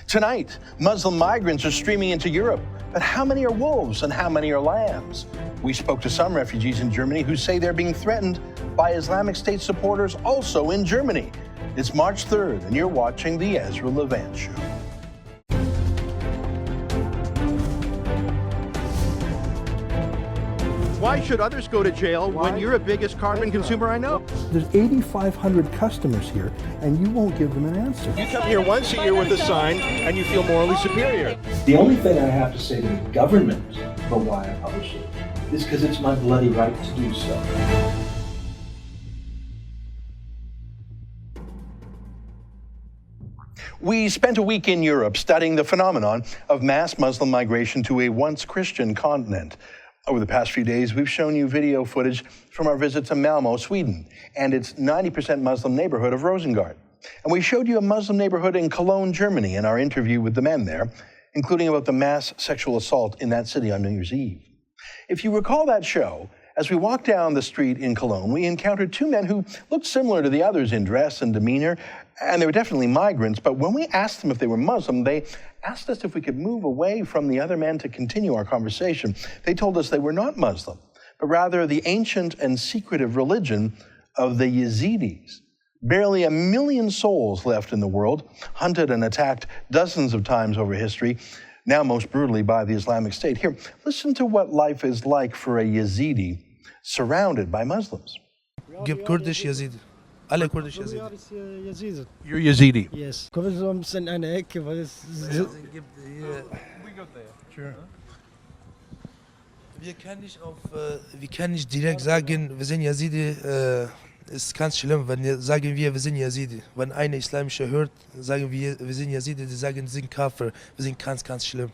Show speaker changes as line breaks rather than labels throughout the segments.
Tonight, Muslim migrants are streaming into Europe, but how many are wolves and how many are lambs? We spoke to some refugees in Germany who say they're being threatened by Islamic State supporters also in Germany. It's March 3rd, and you're watching the Ezra Levant Show. Why should others go to jail when you're the biggest carbon consumer I know?
There's 8,500 customers here, and you won't give them an answer.
You come here once a year with a sign, and you feel morally superior.
The only thing I have to say to the government about why I publish it is because it's my bloody right to do so.
We spent a week in Europe studying the phenomenon of mass Muslim migration to a once Christian continent. Over the past few days, we've shown you video footage from our visit to Malmo, Sweden, and its 90% Muslim neighborhood of Rosengard. And we showed you a Muslim neighborhood in Cologne, Germany, in our interview with the men there, including about the mass sexual assault in that city on New Year's Eve. If you recall that show, as we walked down the street in Cologne, we encountered two men who looked similar to the others in dress and demeanor, and they were definitely migrants, but when we asked them if they were Muslim, they asked us if we could move away from the other men to continue our conversation. They told us they were not Muslim, but rather the ancient and secretive religion of the Yazidis. Barely 1 million souls left in the world, hunted and attacked dozens of times over history, now most brutally by the Islamic State. Here, listen to what life is like for a Yazidi surrounded by Muslims.
Gibt Kurdisch Yazidi. Alle Kurdisch Yazidi.
Yazidi.
You're Yazidi.
Yes. Kommen Sie so ein bisschen in eine Ecke, weil es so.
Sure. Wir können nicht direkt sagen, wir sind Yazidi. Ist ganz schlimm, wenn sagen wir sind Yazidi. Wenn eine islamische hört, sagen wir sind Yazidi, die sagen, sie sind Kafir. Wir sind ganz, ganz schlimm.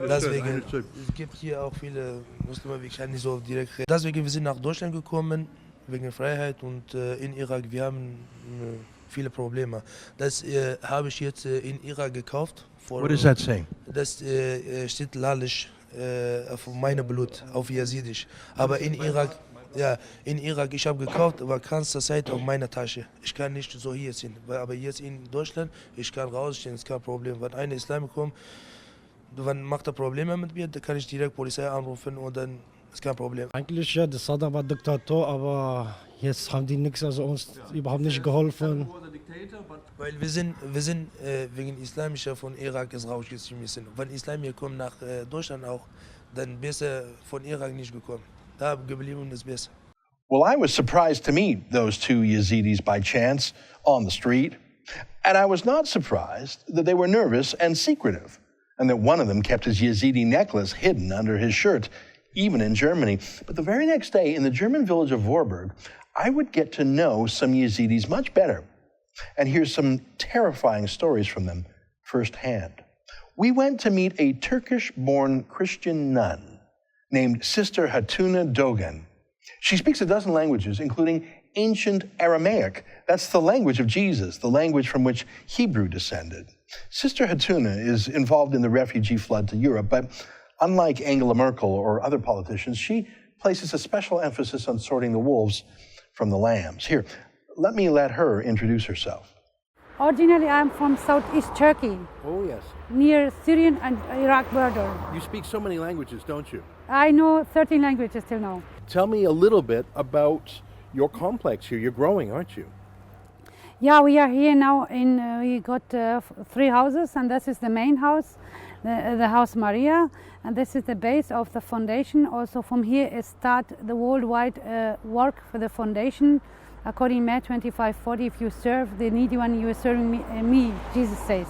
Deswegen, es gibt hier auch viele Muslime, wir können nicht so direkt reden. Deswegen, wir sind nach Deutschland gekommen, wegen Freiheit, und in Irak, wir haben viele Probleme. Das habe ich jetzt in Irak gekauft.
What does that say?
Das steht lalisch auf meinem Blut, auf Yazidisch. Aber in Irak, ja, in Irak, ich habe gekauft, aber ganze Zeit auf meiner Tasche. Ich kann nicht so hier sein. Aber jetzt in Deutschland, ich kann rausstehen, ist kein Problem. Wenn eine Islam kommt, wenn macht er Probleme mit mir, dann kann ich direkt Polizei anrufen und dann ist kein Problem.
Eigentlich ja, das Saddam war Diktator, aber jetzt haben die nichts, also uns überhaupt nicht geholfen.
Weil wir sind wegen Islamischer von Irak ist rausgeschmissen. Wenn Islam hier kommt nach Deutschland auch, dann besser von Irak nicht gekommen. Da geblieben ist besser.
Well, I was surprised to meet those two Yazidis by chance on the street. And I was not surprised that they were nervous and secretive, and that one of them kept his Yazidi necklace hidden under his shirt, even in Germany. But the very next day, in the German village of Warburg, I would get to know some Yazidis much better and hear some terrifying stories from them firsthand. We went to meet a Turkish-born Christian nun named Sister Hatuna Dogan. She speaks a dozen languages, including ancient Aramaic. That's the language of Jesus, the language from which Hebrew descended. Sister Hatuna is involved in the refugee flood to Europe, but unlike Angela Merkel or other politicians, she places a special emphasis on sorting the wolves from the lambs. Here, let her introduce herself.
Originally, I'm from southeast Turkey,
Oh, yes.
near Syrian and Iraq border.
You speak so many languages, don't you?
I know 13 languages till now.
Tell me a little bit about your complex here. You're growing, aren't you?
Yeah, we are here now we got 3 houses, and this is the main house, the house Maria, and this is the base of the foundation. Also from here is start the worldwide work for the foundation. According to May 25:40, if you serve the needy one, you are serving me, Jesus says.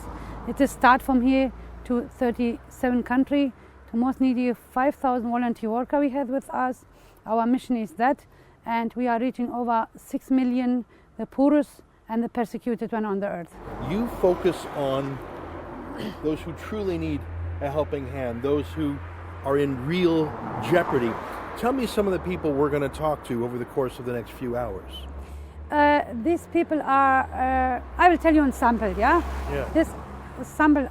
It is start from here to 37 countries, to most needy 5,000 volunteer workers we have with us. Our mission is that, and we are reaching over 6 million, the poorest and the persecuted one on the earth.
You focus on those who truly need a helping hand, those who are in real jeopardy. Tell me some of the people we're going to talk to over the course of the next few hours.
These people are, I will tell you in sample, yeah? This sample,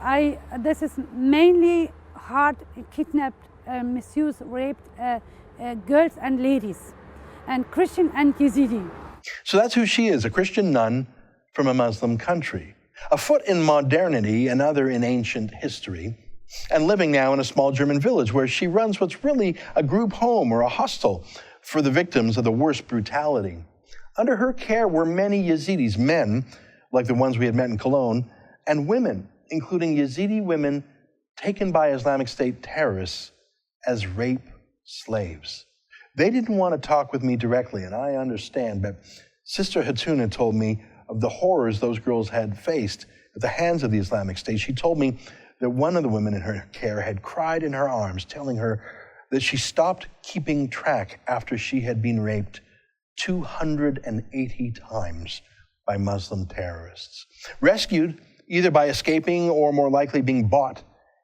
this is mainly hard kidnapped, misused, raped girls and ladies, and Christian and Yazidi.
So that's who she is, a Christian nun from a Muslim country. A foot in modernity, another in ancient history, and living now in a small German village where she runs what's really a group home or a hostel for the victims of the worst brutality. Under her care were many Yazidis, men, like the ones we had met in Cologne, and women, including Yazidi women taken by Islamic State terrorists as rape slaves. They didn't want to talk with me directly, and I understand, but Sister Hatuna told me of the horrors those girls had faced at the hands of the Islamic State. She told me that one of the women in her care had cried in her arms, telling her that she stopped keeping track after she had been raped 280 times by Muslim terrorists. Rescued either by escaping or more likely being bought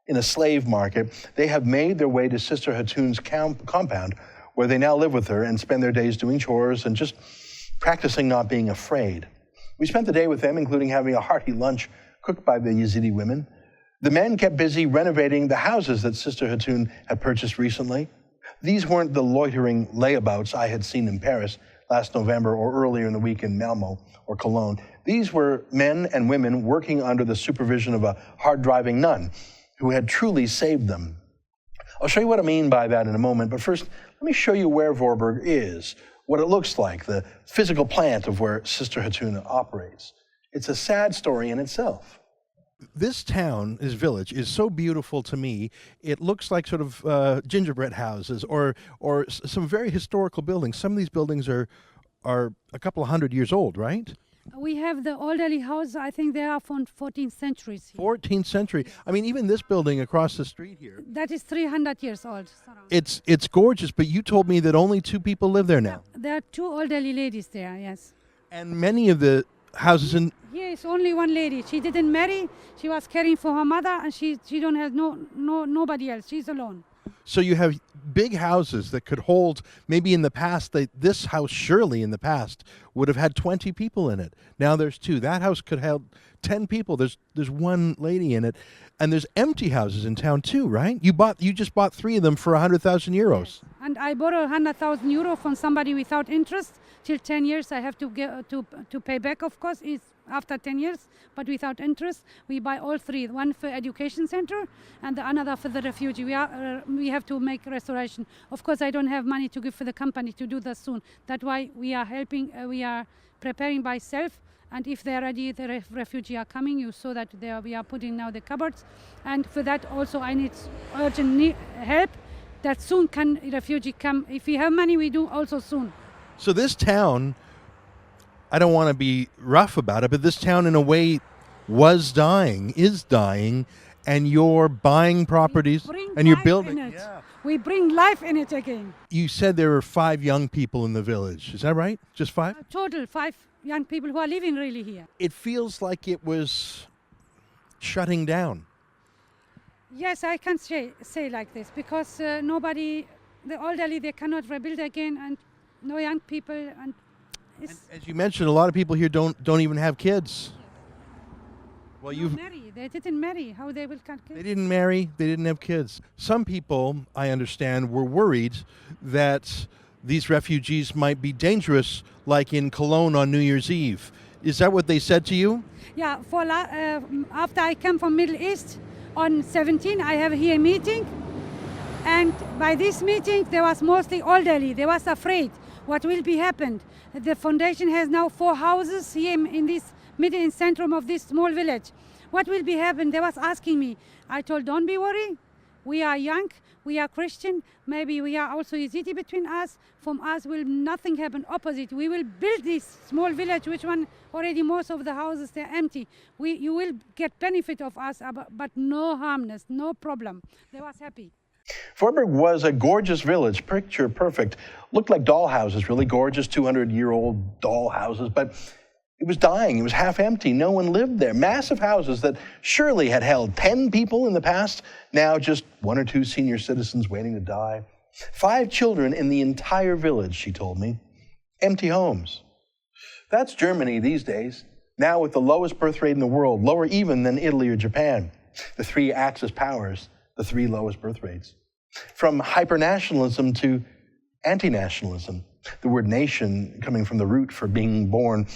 in a slave market, they have made their way to Sister Hatune's compound, where they now live with her and spend their days doing chores and just practicing not being afraid. We spent the day with them, including having a hearty lunch cooked by the Yazidi women. The men kept busy renovating the houses that Sister Hatun had purchased recently. These weren't the loitering layabouts I had seen in Paris last November or earlier in the week in Malmo or Cologne. These were men and women working under the supervision of a hard-driving nun who had truly saved them. I'll show you what I mean by that in a moment, but first, let me show you where Warburg is, what it looks like, the physical plant of where Sister Hatuna operates. It's a sad story in itself.
This town, this village, is so beautiful to me. It looks like sort of gingerbread houses or some very historical buildings. Some of these buildings are a couple of 100 years old, right?
We have the elderly house, I think they are from 14th century.
14th century. I mean, even this building across the street here.
That is 300 years old.
It's gorgeous, but you told me that only 2 people live there now.
There are 2 elderly ladies there, yes.
And many of the houses in...
Yes, only one lady. She didn't marry. She was caring for her mother, and she don't have nobody else. She's alone.
So you have big houses that could hold, maybe in the past, this house surely in the past would have had 20 people in it. Now there's 2. That house could have 10 people. There's one lady in it. And there's empty houses in town too, right? You just bought 3 of them for 100,000 euros.
Yes. And I borrowed 100,000 euro from somebody without interest. Till 10 years I have to pay back, of course. It's after 10 years, but without interest. We buy all 3, one for education center and the another for the refugee. We have to make restoration. Of course, I don't have money to give for the company to do that soon. That's why we are helping, we are preparing by self. And if they're ready, the refugee are coming. You saw that we are putting now the cupboards. And for that also I need urgent help that soon can refugee come. If we have money, we do also soon.
So this town, I don't want to be rough about it, but this town in a way is dying, and you're buying properties and you're building.
Yeah. We bring life in it again.
You said there were 5 young people in the village. Is that right? Just 5?
Total 5 young people who are living really here.
It feels like it was shutting down.
Yes, I can say like this because nobody, the elderly, they cannot rebuild again, and no young people. And
as you mentioned, a lot of people here don't even have kids. Well,
they didn't marry. How they will get kids?
They didn't marry. They didn't have kids. Some people, I understand, were worried that these refugees might be dangerous, like in Cologne on New Year's Eve. Is that what they said to you?
Yeah. After I came from Middle East on 17, I have here a meeting, and by this meeting there was mostly elderly. They was afraid what will be happened. The foundation has now 4 houses here in this middle in centrum of this small village. What will be happen? They was asking me. I told, don't be worried. We are young. We are Christian. Maybe we are also Yazidi between us. From us will nothing happen. Opposite. We will build this small village, which one already most of the houses they're empty. You will get benefit of us, but no harmness, no problem. They was happy.
Warburg was a gorgeous village, picture perfect. Looked like doll houses, really gorgeous 200-year-old doll houses, but it was dying. It was half empty. No one lived there. Massive houses that surely had held 10 people in the past, now just 1 or 2 senior citizens waiting to die. 5 children in the entire village, she told me. Empty homes. That's Germany these days, now with the lowest birth rate in the world, lower even than Italy or Japan. The 3 Axis powers, the 3 lowest birth rates. From hyper-nationalism to anti-nationalism. The word nation coming from the root for being born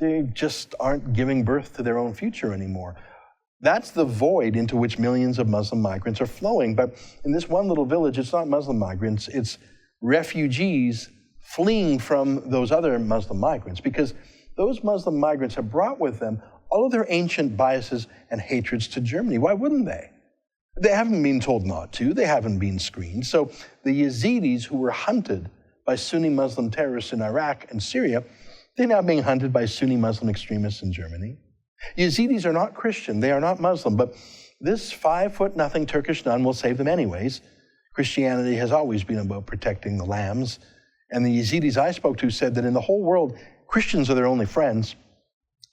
They just aren't giving birth to their own future anymore. That's the void into which millions of Muslim migrants are flowing. But in this one little village, it's not Muslim migrants, it's refugees fleeing from those other Muslim migrants, because those Muslim migrants have brought with them all of their ancient biases and hatreds to Germany. Why wouldn't they? They haven't been told not to, they haven't been screened. So the Yazidis who were hunted by Sunni Muslim terrorists in Iraq and Syria, they're now being hunted by Sunni Muslim extremists in Germany. Yazidis are not Christian, they are not Muslim, but this 5'0" Turkish nun will save them anyways. Christianity has always been about protecting the lambs, and the Yazidis I spoke to said that in the whole world, Christians are their only friends.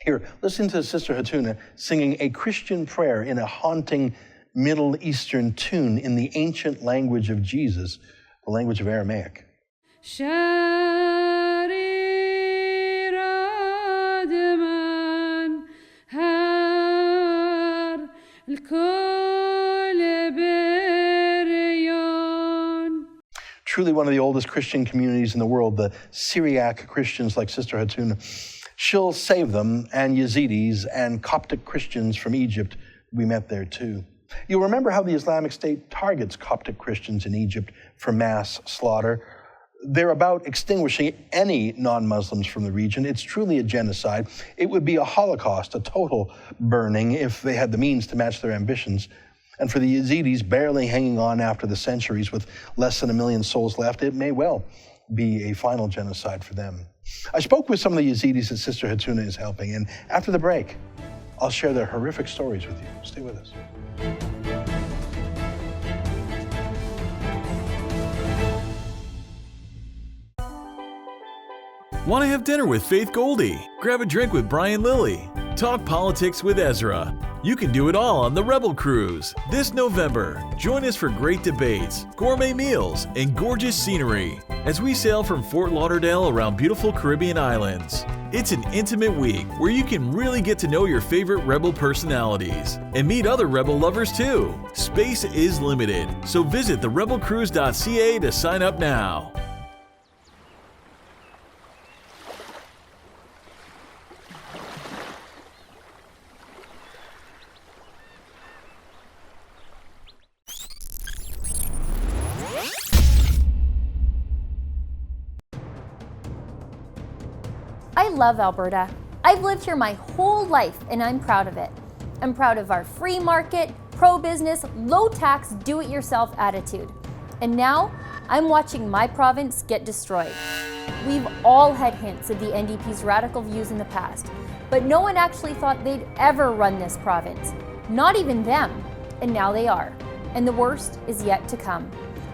Here, listen to Sister Hatuna singing a Christian prayer in a haunting Middle Eastern tune in the ancient language of Jesus, the language of Aramaic. Truly one of the oldest Christian communities in the world, the Syriac Christians like Sister Hatuna. She'll save them, and Yazidis and Coptic Christians from Egypt. We met there too. You'll remember how the Islamic State targets Coptic Christians in Egypt for mass slaughter. They're about extinguishing any non-Muslims from the region. It's truly a genocide. It would be a Holocaust, a total burning, if they had the means to match their ambitions. And for the Yazidis barely hanging on after the centuries with less than 1 million souls left, it may well be a final genocide for them. I spoke with some of the Yazidis that Sister Hatuna is helping, and after the break, I'll share their horrific stories with you. Stay with us.
Want to have dinner with Faith Goldie? Grab a drink with Brian Lilly. Talk politics with Ezra. You can do it all on the Rebel Cruise. This November, join us for great debates, gourmet meals, and gorgeous scenery as we sail from Fort Lauderdale around beautiful Caribbean islands. It's an intimate week where you can really get to know your favorite Rebel personalities and meet other Rebel lovers too. Space is limited, so visit therebelcruise.ca to sign up now.
I love Alberta. I've lived here my whole life and I'm proud of it. I'm proud of our free market, pro-business, low-tax, do-it-yourself attitude. And now, I'm watching my province get destroyed. We've all had hints of the NDP's radical views in the past, but no one actually thought they'd ever run this province. Not even them. And now they are. And the worst is yet to come.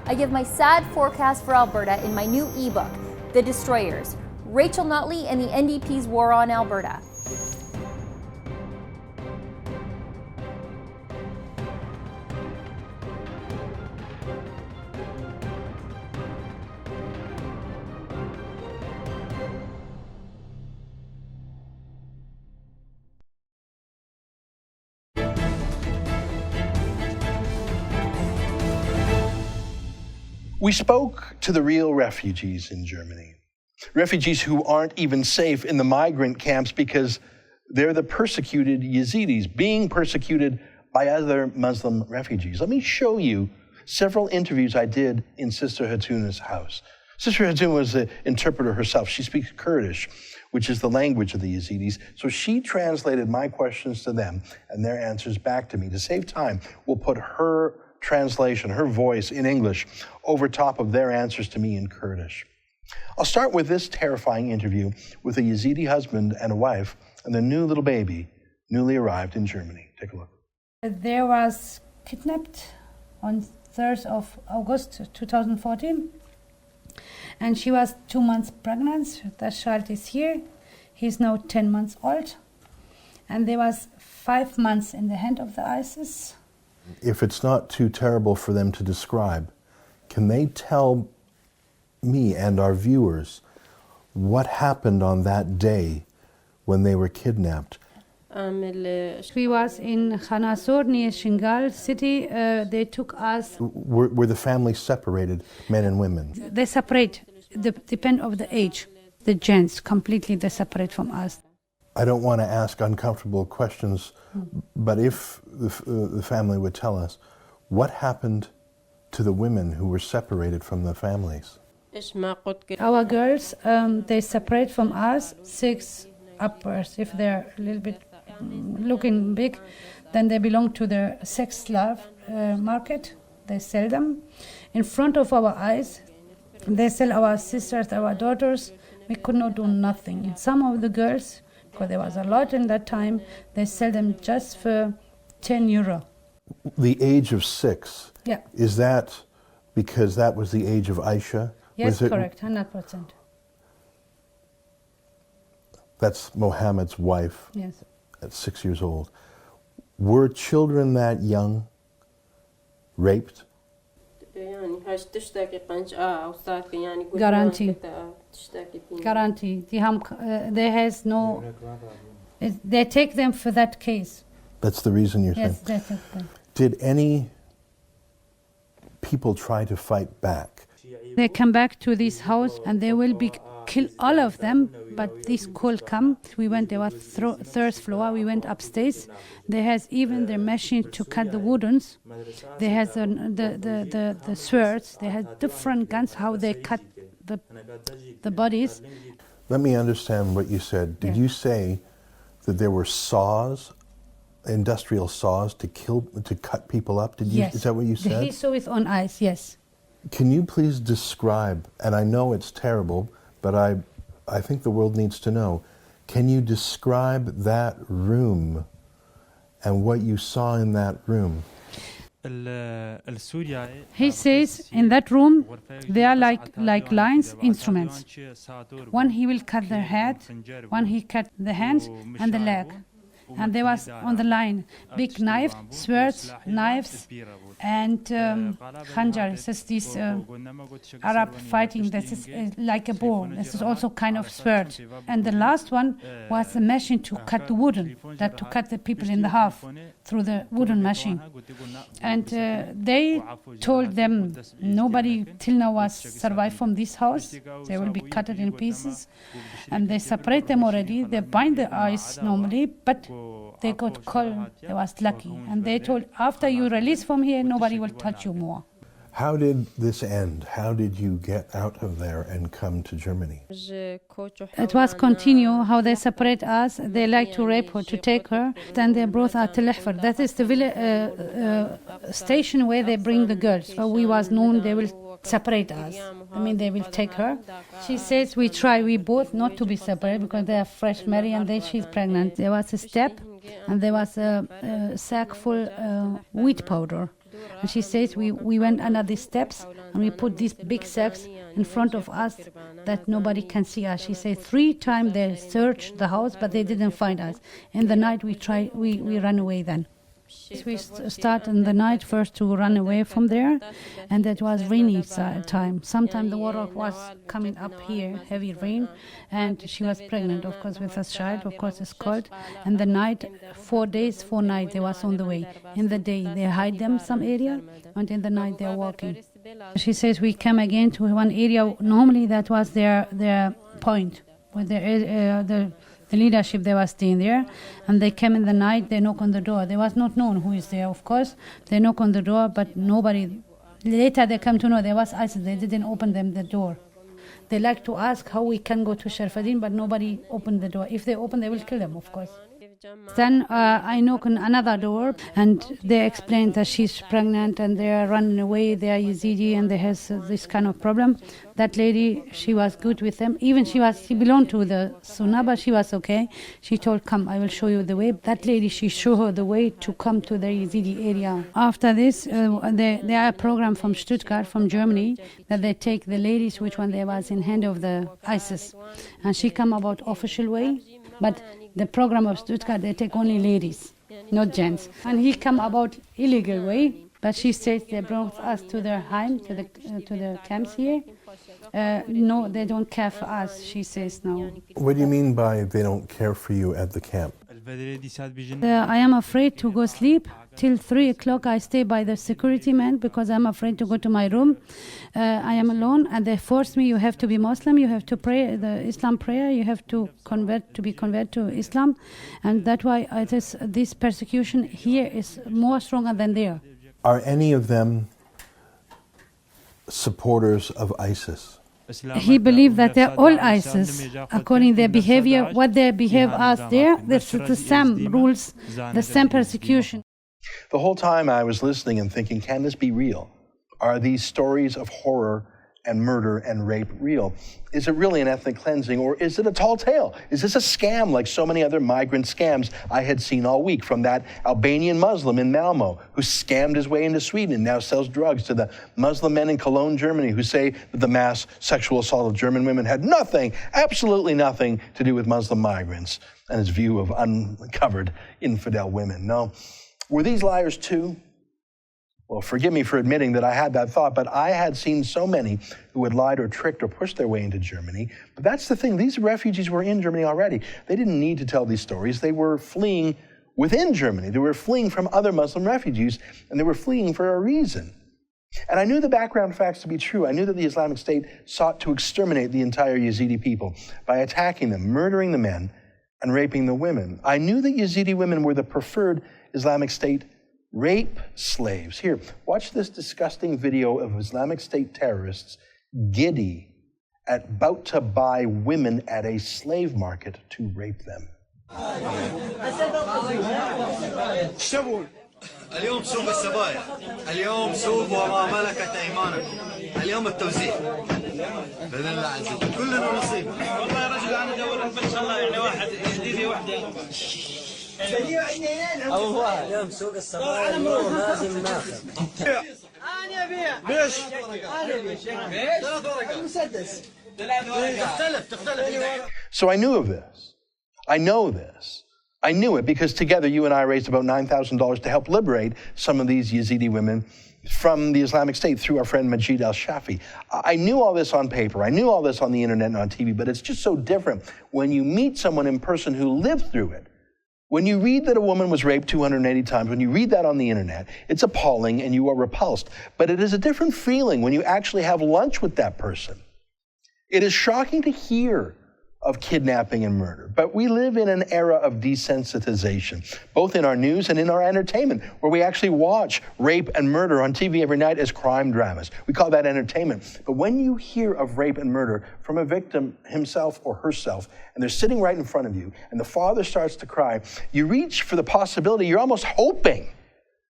I give my sad forecast for Alberta in my new ebook, The Destroyers, Rachel Notley and the NDP's War on Alberta.
We spoke to the real refugees in Germany. Refugees who aren't even safe in the migrant camps because they're the persecuted Yazidis, being persecuted by other Muslim refugees. Let me show you several interviews I did in Sister Hatuna's house. Sister Hatuna was an interpreter herself. She speaks Kurdish, which is the language of the Yazidis. So she translated my questions to them and their answers back to me. To save time, we'll put her translation, her voice in English, over top of their answers to me in Kurdish. I'll start with this terrifying interview with a Yazidi husband and a wife and their new little baby, newly arrived in Germany. Take a look.
They was kidnapped on 3rd of August 2014, and she was 2 months pregnant. The child is here. He's now 10 months old, and they was 5 months in the hand of the ISIS.
If it's not too terrible for them to describe, can they tell me and our viewers what happened on that day when they were kidnapped?
We was in Khanasur near Shingal city. They took us.
Were the families separated, men and women?
They separate, depend of the age. The gents completely they separate from us.
I don't want to ask uncomfortable questions, but if the family would tell us, what happened to the women who were separated from the families?
Our girls, they separate from us 6 upwards. If they're a little bit looking big, then they belong to the sex slave market. They sell them in front of our eyes. They sell our sisters, our daughters. We could not do nothing. Some of the girls, because there was a lot in that time, they sell them just for 10 euro.
The age of 6,
Yeah.
is that because that was the age of Aisha?
Yes,
Was it-
correct, 100%.
That's Mohammed's wife
Yes.
at 6 years old. Were children that young raped?
Guarantee. Guarantee. There has no. They take them for that case.
That's the reason you're
Yes,
saying.
that's it.
Did any people try to fight back?
They come back to this house and they will be kill all of them. But this call come. We went. There was third floor. We went upstairs. They has even their machine to cut the woodens. They has the swords. They had different guns. How they cut the bodies.
Let me understand what you said. Did
Yeah.
you say that there were saws, industrial saws to cut people up? Did you?
Yes.
Is that what you said?
He saw it on ice. Yes.
Can you please describe, and I know it's terrible, but I think the world needs to know, can you describe that room and what you saw in that room?
He says in that room they are like lines, instruments. One he will cut their head, one he cut the hands and the leg. And there was on the line big knives, swords, knives, and khanjar. This is this Arab fighting. This is like a bow. This is also kind of sword. And the last one was a machine to cut the wooden, that to cut the people in the half through the wooden machine. And they told them nobody till now was survived from this house. They will be cut in pieces, and they separate them already. They bind the eyes normally, but they got cold. They was lucky, and they told after you release from here, nobody will touch you more.
How did this end? How did you get out of there and come to Germany?
It was continue how they separate us. They like to rape her, to take her. Then they brought her to Lehfer. That is the station where they bring the girls. So we was known they will separate us. I mean, they will take her. She says we both not to be separated because they are fresh married and then she's pregnant. There was a step and there was a sack full wheat powder. And she says we went under these steps and we put these big sacks in front of us that nobody can see us. She said 3 times they searched the house, but they didn't find us. In the night we ran away then. We start in the night first to run away from there, and that was rainy time. Sometimes the water was coming up here, heavy rain, and she was pregnant, of course, with a child. Of course, it's cold. And the night, 4 days, 4 nights, they was on the way. In the day, they hide them some area, and in the night, they're walking. She says we come again to one area. Normally, that was their point, with the leadership. They were staying there, and they came in the night. They knock on the door. They was not known who is there, of course. They knock on the door, but nobody. Later they come to know there was ISIS. They didn't open them the door. They like to ask how we can go to Sharfadin, but nobody opened the door. If they open, they will kill them, of course. Then I knock on another door, and they explain that she's pregnant and they are running away. They are Yazidi and they has this kind of problem. That lady, she was good with them. Even she belonged to the Sunnah, but she was okay. She told, "Come, I will show you the way." That lady, she showed her the way to come to the Yazidi area. After this, there are a program from Stuttgart, from Germany, that they take the ladies, which one they was in hand of the ISIS, and she come about official way, but the program of Stuttgart, they take only ladies, not gents. And he come about illegal way, but she says they brought us to their Heim, to the camps here. No, they don't care for us, she says now.
What do you mean by they don't care for you at the camp?
I am afraid to go sleep. Till 3 o'clock I stay by the security man because I'm afraid to go to my room. I am alone and they force me, you have to be Muslim, you have to pray the Islam prayer, you have to be converted to Islam. And that's why this persecution here is more stronger than there.
Are any of them supporters of ISIS?
He believes that they're all ISIS. According to their behavior, what they behave as there, that's the same rules, the same persecution.
The whole time I was listening and thinking, can this be real? Are these stories of horror and murder and rape real? Is it really an ethnic cleansing, or is it a tall tale? Is this a scam like so many other migrant scams I had seen all week, from that Albanian Muslim in Malmo who scammed his way into Sweden and now sells drugs, to the Muslim men in Cologne, Germany, who say that the mass sexual assault of German women had nothing, absolutely nothing to do with Muslim migrants and his view of uncovered infidel women. No. Were these liars too? Well, forgive me for admitting that I had that thought, but I had seen so many who had lied or tricked or pushed their way into Germany. But that's the thing, these refugees were in Germany already. They didn't need to tell these stories. They were fleeing within Germany. They were fleeing from other Muslim refugees, and they were fleeing for a reason. And I knew the background facts to be true. I knew that the Islamic State sought to exterminate the entire Yazidi people by attacking them, murdering the men, and raping the women. I knew that Yazidi women were the preferred Islamic State rape slaves. Here, watch this disgusting video of Islamic State terrorists giddy about to buy women at a slave market to rape them.
اليوم سوق السبايا، اليوم سوق وما ملكت ايمانكم، اليوم التوزيع. باذن الله عز وجل كلنا نصيب. والله يا رجل انا ادور لك ان شاء الله يعني واحد يديني وحده. اليوم سوق السبايا اليوم لازم ناخذ. انا ابيع. ليش؟ انا ابيع. ثلاث ورقات. المسدس. تختلف.
So I knew of this. I know this. I knew it because together you and I raised about $9,000 to help liberate some of these Yazidi women from the Islamic State through our friend Majid al-Shafi. I knew all this on paper. I knew all this on the internet and on TV, but it's just so different when you meet someone in person who lived through it. When you read that a woman was raped 280 times, when you read that on the internet, it's appalling and you are repulsed. But it is a different feeling when you actually have lunch with that person. It is shocking to hear of kidnapping and murder. But we live in an era of desensitization, both in our news and in our entertainment, where we actually watch rape and murder on TV every night as crime dramas. We call that entertainment. But when you hear of rape and murder from a victim himself or herself, and they're sitting right in front of you, and the father starts to cry, you reach for the possibility, you're almost hoping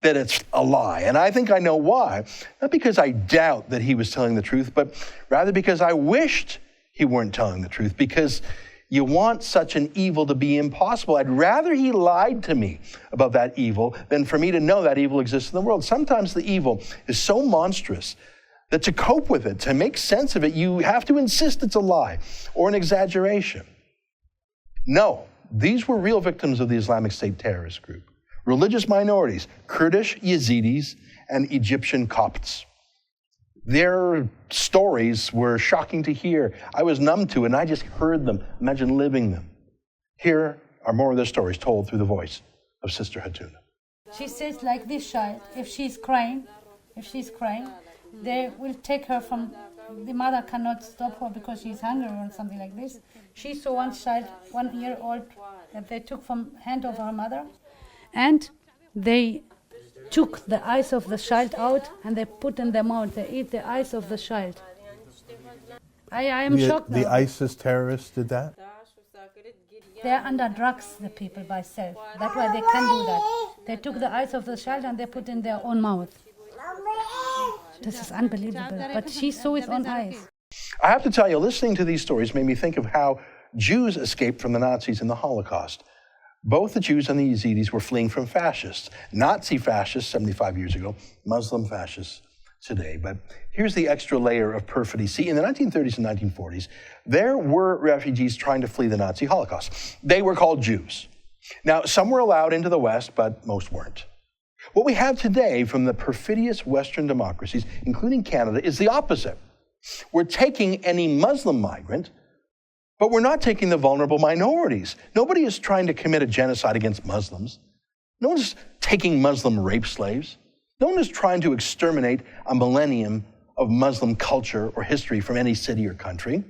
that it's a lie. And I think I know why. Not because I doubt that he was telling the truth, but rather because I wished he weren't telling the truth, because you want such an evil to be impossible. I'd rather he lied to me about that evil than for me to know that evil exists in the world. Sometimes the evil is so monstrous that to cope with it, to make sense of it, you have to insist it's a lie or an exaggeration. No, these were real victims of the Islamic State terrorist group. Religious minorities, Kurdish Yazidis and Egyptian Copts. Their stories were shocking to hear. I was numb to it, and I just heard them. Imagine living them. Here are more of their stories told through the voice of Sister Hatuna.
She says like this child, if she's crying, they will take her from, the mother cannot stop her because she's hungry or something like this. She saw one child, 1 year old, that they took from hand of her mother, and they took the eyes of the child out and they put in their mouth. They eat the eyes of the child. I am shocked now.
The ISIS terrorists did that?
They're under drugs, the people, by self. That's why they can do that. They took the eyes of the child and they put in their own mouth. This is unbelievable. But she saw his own eyes.
I have to tell you, listening to these stories made me think of how Jews escaped from the Nazis in the Holocaust. Both the Jews and the Yazidis were fleeing from fascists. Nazi fascists 75 years ago, Muslim fascists today. But here's the extra layer of perfidy. See, in the 1930s and 1940s, there were refugees trying to flee the Nazi Holocaust. They were called Jews. Now, some were allowed into the West, but most weren't. What we have today from the perfidious Western democracies, including Canada, is the opposite. We're taking any Muslim migrant But we're not taking the vulnerable minorities. Nobody is trying to commit a genocide against Muslims. No one's taking Muslim rape slaves. No one is trying to exterminate a millennium of Muslim culture or history from any city or country.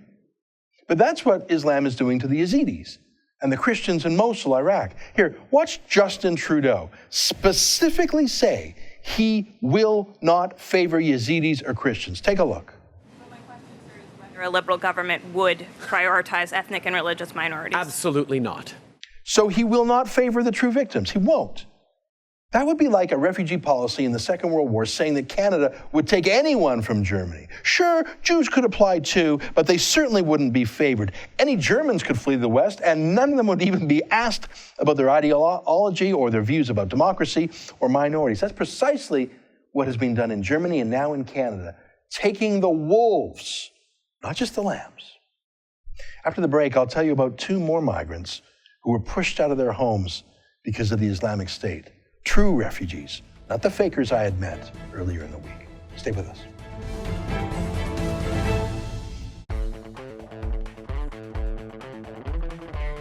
But that's what Islam is doing to the Yazidis and the Christians in Mosul, Iraq. Here, watch Justin Trudeau specifically say he will not favor Yazidis or Christians. Take a look.
Whether a liberal government would prioritize ethnic and religious minorities.
Absolutely not.
So he will not favor the true victims. He won't. That would be like a refugee policy in the Second World War saying that Canada would take anyone from Germany. Sure, Jews could apply too, but they certainly wouldn't be favored. Any Germans could flee the West, and none of them would even be asked about their ideology or their views about democracy or minorities. That's precisely what has been done in Germany and now in Canada, taking the wolves, not just the lambs. After the break, I'll tell you about 2 more migrants who were pushed out of their homes because of the Islamic State. True refugees, not the fakers I had met earlier in the week. Stay with us.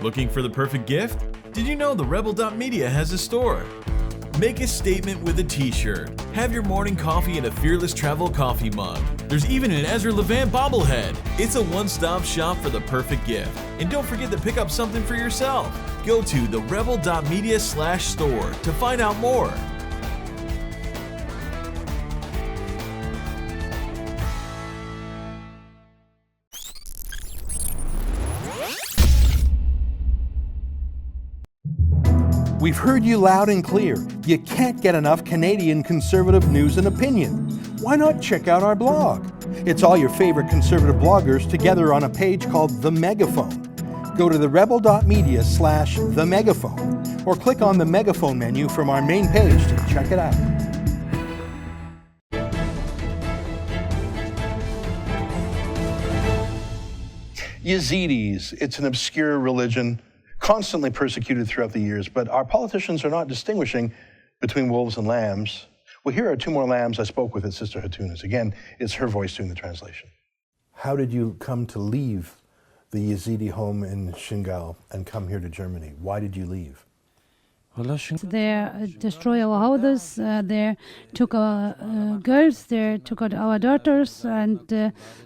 Looking for the perfect gift? Did you know the Rebel.media has a store? Make a statement with a t-shirt. Have your morning coffee in a Fearless Travel coffee mug. There's even an Ezra Levant bobblehead. It's a one-stop shop for the perfect gift. And don't forget to pick up something for yourself. Go to therebel.media/store to find out more.
We've heard you loud and clear. You can't get enough Canadian conservative news and opinion. Why not check out our blog? It's all your favorite conservative bloggers together on a page called The Megaphone. Go to therebel.media/themegaphone or click on the Megaphone menu from our main page to check it out. Yazidis, it's an obscure religion, constantly persecuted throughout the years, but our politicians are not distinguishing between wolves and lambs. Well, here are 2 more lambs I spoke with at Sister Hatuna's. Again, it's her voice doing the translation. How did you come to leave the Yazidi home in Shingal and come here to Germany? Why did you leave?
They destroy our houses, they took our girls, they took out our daughters, and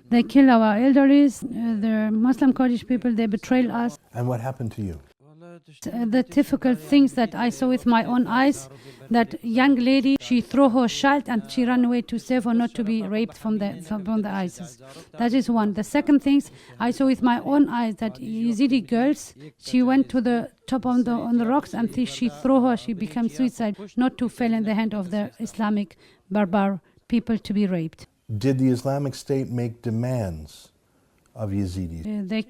they kill our elderlies. They're Muslim Kurdish people, they betray us.
And what happened to you?
The difficult things that I saw with my own eyes, that young lady, she threw her child and she ran away to save her not to be raped from the ISIS. That is one. The second things I saw with my own eyes, that Yazidi girls, she went to the top on the rocks and she threw her, she became suicide, not to fall in the hand of the Islamic barbar people to be raped.
Did the Islamic State make demands of Yazidis?
They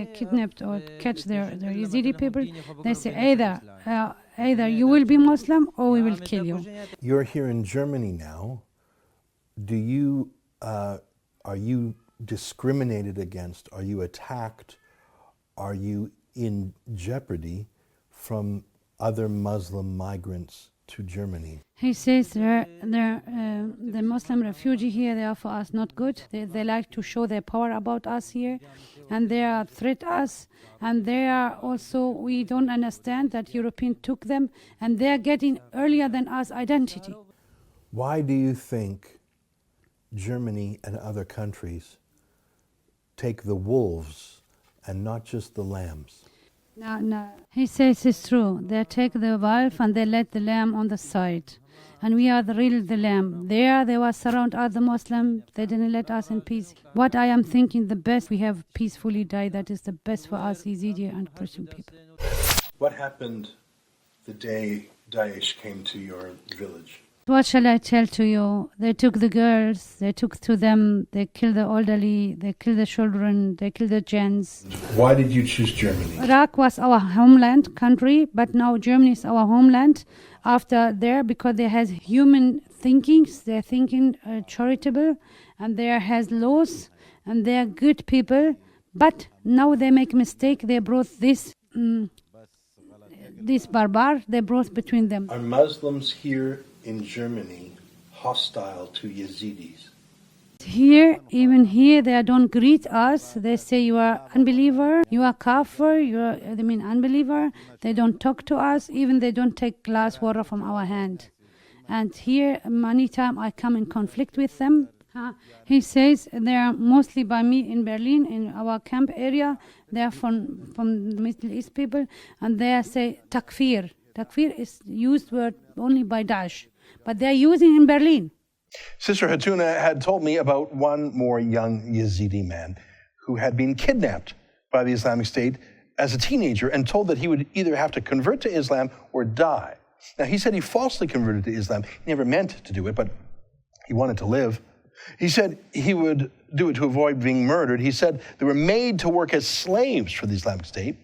kidnapped or catch their Yazidi people. They say either you will be Muslim or we will kill you.
You're here in Germany now. Are you discriminated against? Are you attacked? Are you in jeopardy from other Muslim migrants to Germany?
He says the Muslim refugee here, they are for us not good. They like to show their power about us here, and they are threat us, and they are also, we don't understand that European took them, and they are getting earlier than us identity.
Why do you think Germany and other countries take the wolves and not just the lambs?
No. He says it's true. They take the wolf and they let the lamb on the side. And we are the lamb. They were surround us, the Muslim. They didn't let us in peace. What I am thinking, the best we have peacefully died. That is the best for us, Yazidi and Christian people.
What happened the day Daesh came to your village?
What shall I tell to you? They took the girls, they took to them, they killed the elderly, they killed the children, they killed the gents.
Why did you choose Germany?
Iraq was our homeland country, but now Germany is our homeland after there, because they has human thinkings, they're thinking charitable, and there has laws, and they're good people, but now they make mistake, they brought this barbar, they brought between them.
Are Muslims here in Germany hostile to Yazidis?
Here, even here, they don't greet us. They say you are unbeliever, you are kafir, unbeliever. They don't talk to us. Even they don't take glass water from our hand. And here, many times I come in conflict with them. He says they are mostly by me in Berlin, in our camp area. They are from the Middle East people, and they say takfir. Takfir is used word only by Daesh, but they are using in Berlin.
Sister Hatuna had told me about one more young Yazidi man who had been kidnapped by the Islamic State as a teenager and told that he would either have to convert to Islam or die. Now, he said he falsely converted to Islam. He never meant to do it, but he wanted to live. He said he would do it to avoid being murdered. He said they were made to work as slaves for the Islamic State.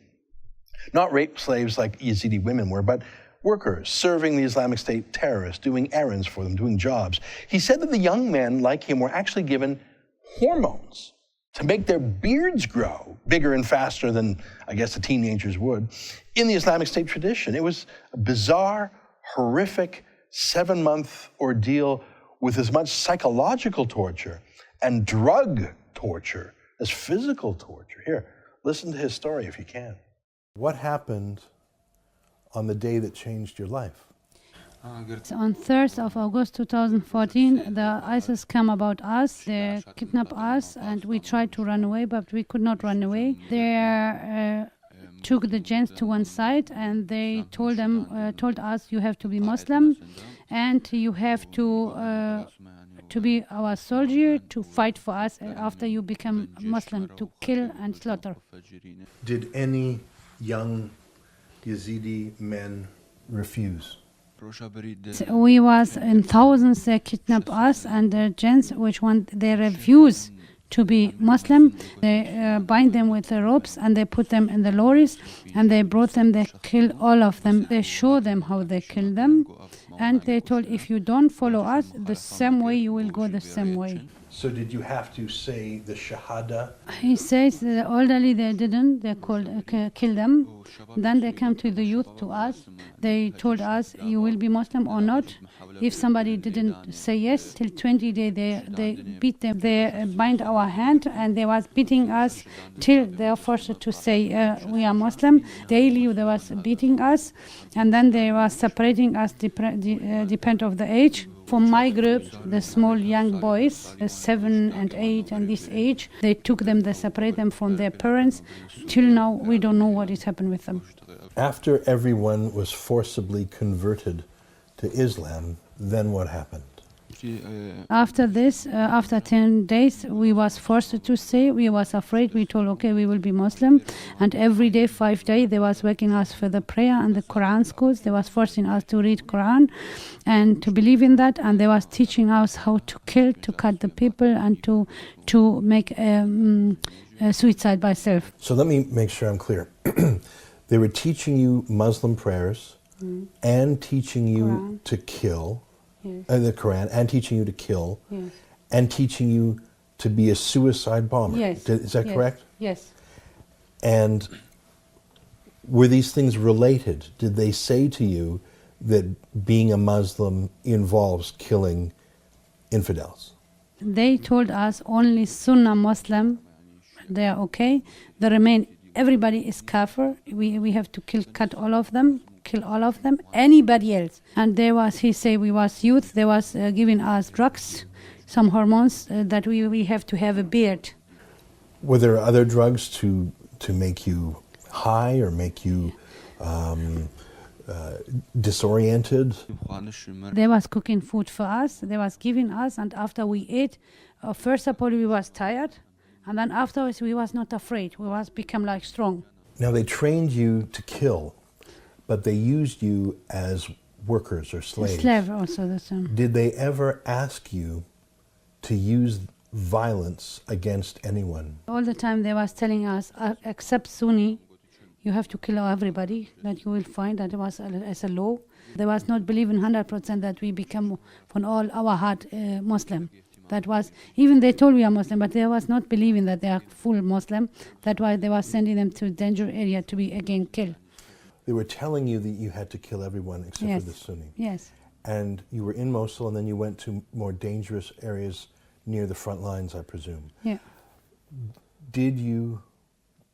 Not rape slaves like Yazidi women were, but workers serving the Islamic State terrorists, doing errands for them, doing jobs. He said that the young men like him were actually given hormones to make their beards grow bigger and faster than, I guess, the teenagers would in the Islamic State tradition. It was a bizarre, horrific 7-month ordeal with as much psychological torture and drug torture as physical torture. Here, listen to his story if you can.
What happened on the day that changed your life?
On 3rd of August 2014, the ISIS came about us, they kidnapped us, and we tried to run away, but we could not run away. They took the gents to one side, and they told us, you have to be Muslim, and you have to be our soldier, to fight for us after you become Muslim, to kill and slaughter.
Did any young Yazidi men refuse?
We was in thousands, they kidnapped us, and the gents they refuse to be Muslim. They bind them with the ropes and they put them in the lorries and they brought them, they killed all of them. They show them how they kill them, and they told, if you don't follow us the same way, you will go the same way.
So did you have to say the Shahada?
He says the elderly, they didn't, they kill them. Then they came to the youth, to us. They told us, you will be Muslim or not. If somebody didn't say yes, till 20 days they beat them. They bind our hand and they was beating us till they are forced to say we are Muslim. Daily they was beating us, and then they was separating us depend of the age. For my group, the small young boys, 7 and 8 and this age, they took them, they separate them from their parents. Till now, we don't know what has happened with them.
After everyone was forcibly converted to Islam, then what happened?
After this, after 10 days, we was forced to stay. We was afraid. We told, okay, we will be Muslim. And every day, 5 days, they was waking us for the prayer and the Quran schools. They was forcing us to read Quran and to believe in that. And they was teaching us how to kill, to cut the people, and to make suicide by self.
So let me make sure I'm clear. They were teaching you Muslim prayers and teaching you
Quran.
To kill.
Yes.
The Quran, and teaching you to kill,
Yes.
and teaching you to be a suicide bomber.
Yes.
Is that
Yes.
correct?
Yes.
And were these things related? Did they say to you that being a Muslim involves killing infidels?
They told us only Sunnah Muslim, they are okay. The remain, everybody is kafir. We have to cut all of them. Kill all of them, anybody else. And he say we was youth, they was giving us drugs, some hormones, that we have to have a beard.
Were there other drugs to make you high or make you disoriented?
They was cooking food for us, they was giving us, and after we ate, first of all we was tired, and then afterwards we was not afraid, we was become like strong.
Now they trained you to kill, but they used you as workers or slaves.
Slave also the same.
Did they ever ask you to use violence against anyone?
All the time they was telling us, except Sunni, you have to kill everybody, that you will find that it was as a law. They was not believing 100% that we become from all our heart Muslim. That was, even they told we are Muslim, but they was not believing that they are full Muslim. That's why they was sending them to danger area to be again killed.
They were telling you that you had to kill everyone except
Yes.
for the Sunni.
Yes.
And you were in Mosul, and then you went to more dangerous areas near the front lines, I presume.
Yeah.
Did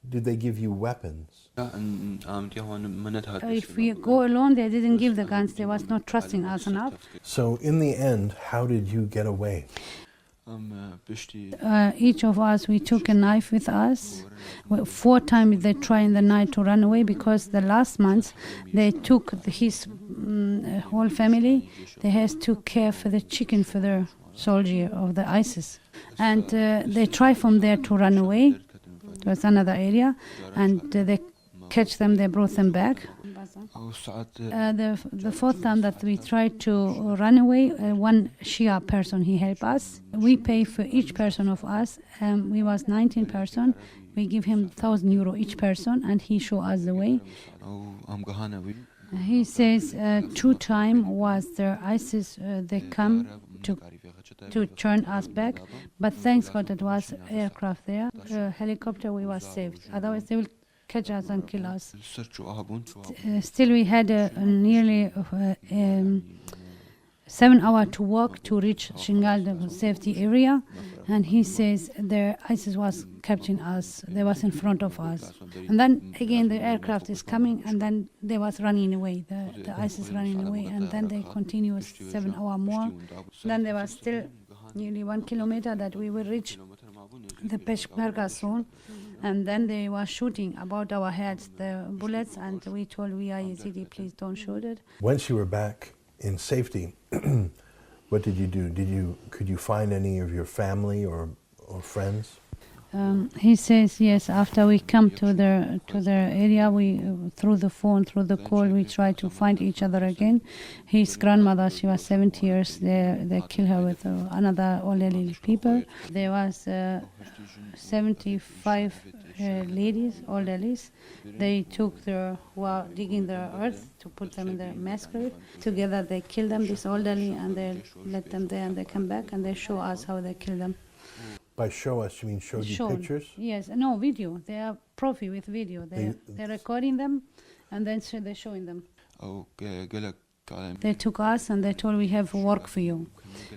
they give you weapons?
If we go alone, they didn't give the guns. They was not trusting us enough.
So in the end, how did you get away?
Each of us, we took a knife with us. 4 times they tried in the night to run away because the last month they took his whole family. They had to care for the chicken for the soldier of the ISIS. And they tried from there to run away. It was another area. And they catch them, they brought them back. The 4th time that we tried to run away, one Shia person, he helped us. We pay for each person of us. We was 19 person. We give him €1,000 each person, and he show us the way. He says 2 times was the ISIS, they come to turn us back. But thanks God it was aircraft there. Helicopter, we was saved. Otherwise they will catch us and kill us. Still we had nearly 7 hours to walk to reach Shingal, the safety area, and he says the ISIS was capturing us. They was in front of us, and then again the aircraft is coming, and then they was running away. The ISIS running away, and then they continue 7 hours more. Then there was still nearly 1 kilometer that we will reach the Peshmerga zone, and then they were shooting about our heads the bullets, and we told we are Yazidi, please don't shoot it.
Once you were back in safety, what did you do? Could you find any of your family or friends?
He says yes. After we come to the area, we through the phone, through the call, we try to find each other again. His grandmother, she was 70 years. They killed her with another elderly people. There was 75 ladies, elderlies. They took were digging the earth to put them in the mass grave. Together they killed them, this elderly, and they let them there, and they come back and they show us how they killed them.
By show us, you mean showed you pictures?
Yes, no, video. They are profi with video. They're recording them, and then they're showing them. They took us and they told we have work for you.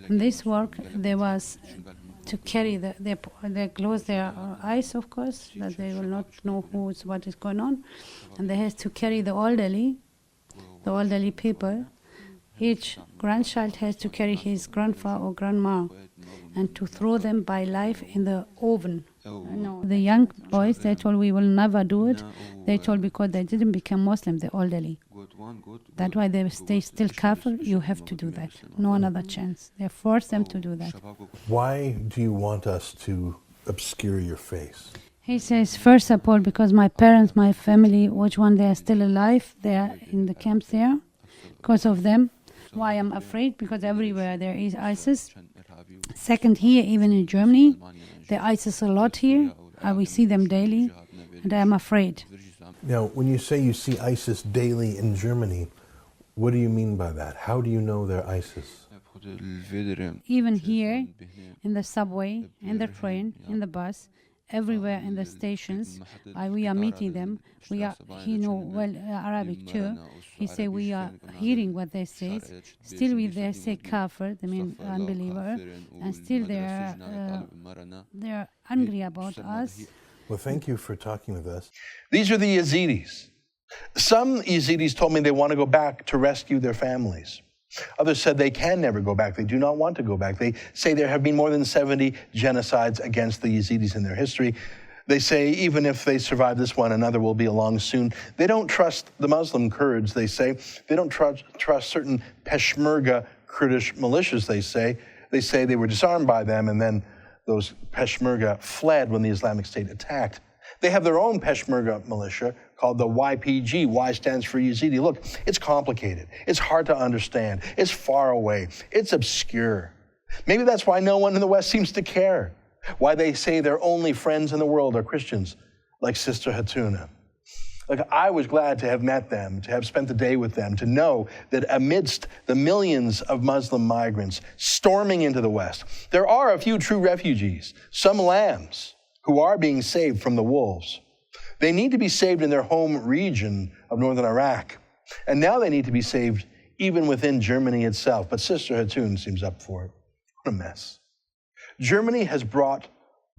And this work, there was to carry they close their eyes, of course, that they will not know what is going on, and they have to carry the elderly people. Each grandchild has to carry his grandfather or grandma, and to throw them by life in the oven. No. The young boys, they told we will never do it. They told because they didn't become Muslim, the elderly. That's why they stay still kafir. You have to do that. No another chance. They force them to do that.
Why do you want us to obscure your face?
He says, first of all, because my parents, my family, which one they are still alive, they are in the camps there. Because of them. Why I'm afraid? Because everywhere there is ISIS. Second, here, even in Germany, there are ISIS a lot here. We see them daily, and I am afraid.
Now, when you say you see ISIS daily in Germany, what do you mean by that? How do you know they're ISIS?
Even here, in the subway, in the train, in the bus, everywhere in the stations, we are meeting them. He know well Arabic too. He say we are hearing what they say. Still, they say kafir, they mean unbeliever, and still they're angry about us.
Well, thank you for talking with us.
These are the Yazidis. Some Yazidis told me they want to go back to rescue their families. Others said they can never go back. They do not want to go back. They say there have been more than 70 genocides against the Yazidis in their history. They say even if they survive this one, another will be along soon. They don't trust the Muslim Kurds, they say. They don't trust certain Peshmerga Kurdish militias, they say. They say they were disarmed by them, and then those Peshmerga fled when the Islamic State attacked. They have their own Peshmerga militia called the YPG. Y stands for Yazidi. Look, it's complicated. It's hard to understand. It's far away. It's obscure. Maybe that's why no one in the West seems to care. Why they say their only friends in the world are Christians, like Sister Hatuna. Like, I was glad to have met them, to have spent the day with them, to know that amidst the millions of Muslim migrants storming into the West, there are a few true refugees, some lambs, who are being saved from the wolves. They need to be saved in their home region of northern Iraq. And now they need to be saved even within Germany itself. But Sister Hatun seems up for it. What a mess. Germany has brought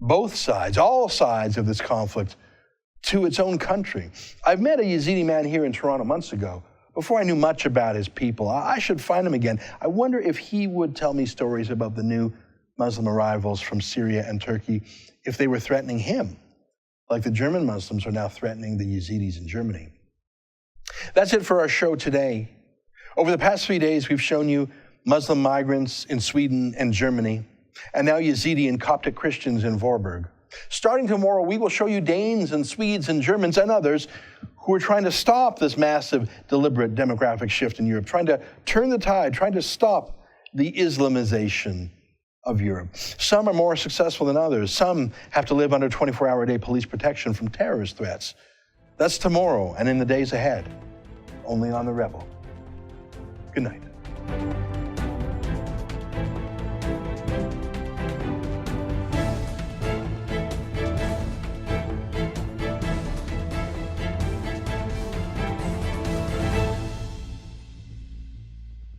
both sides, all sides of this conflict, to its own country. I've met a Yazidi man here in Toronto months ago, before I knew much about his people. I should find him again. I wonder if he would tell me stories about the new Muslim arrivals from Syria and Turkey, if they were threatening him, like the German Muslims are now threatening the Yazidis in Germany. That's it for our show today. Over the past 3 days, we've shown you Muslim migrants in Sweden and Germany, and now Yazidi and Coptic Christians in Warburg. Starting tomorrow, we will show you Danes and Swedes and Germans and others who are trying to stop this massive, deliberate demographic shift in Europe, trying to turn the tide, trying to stop the Islamization of Europe. Some are more successful than others. Some have to live under 24-hour-a-day police protection from terrorist threats. That's tomorrow and in the days ahead, only on The Rebel. Good night.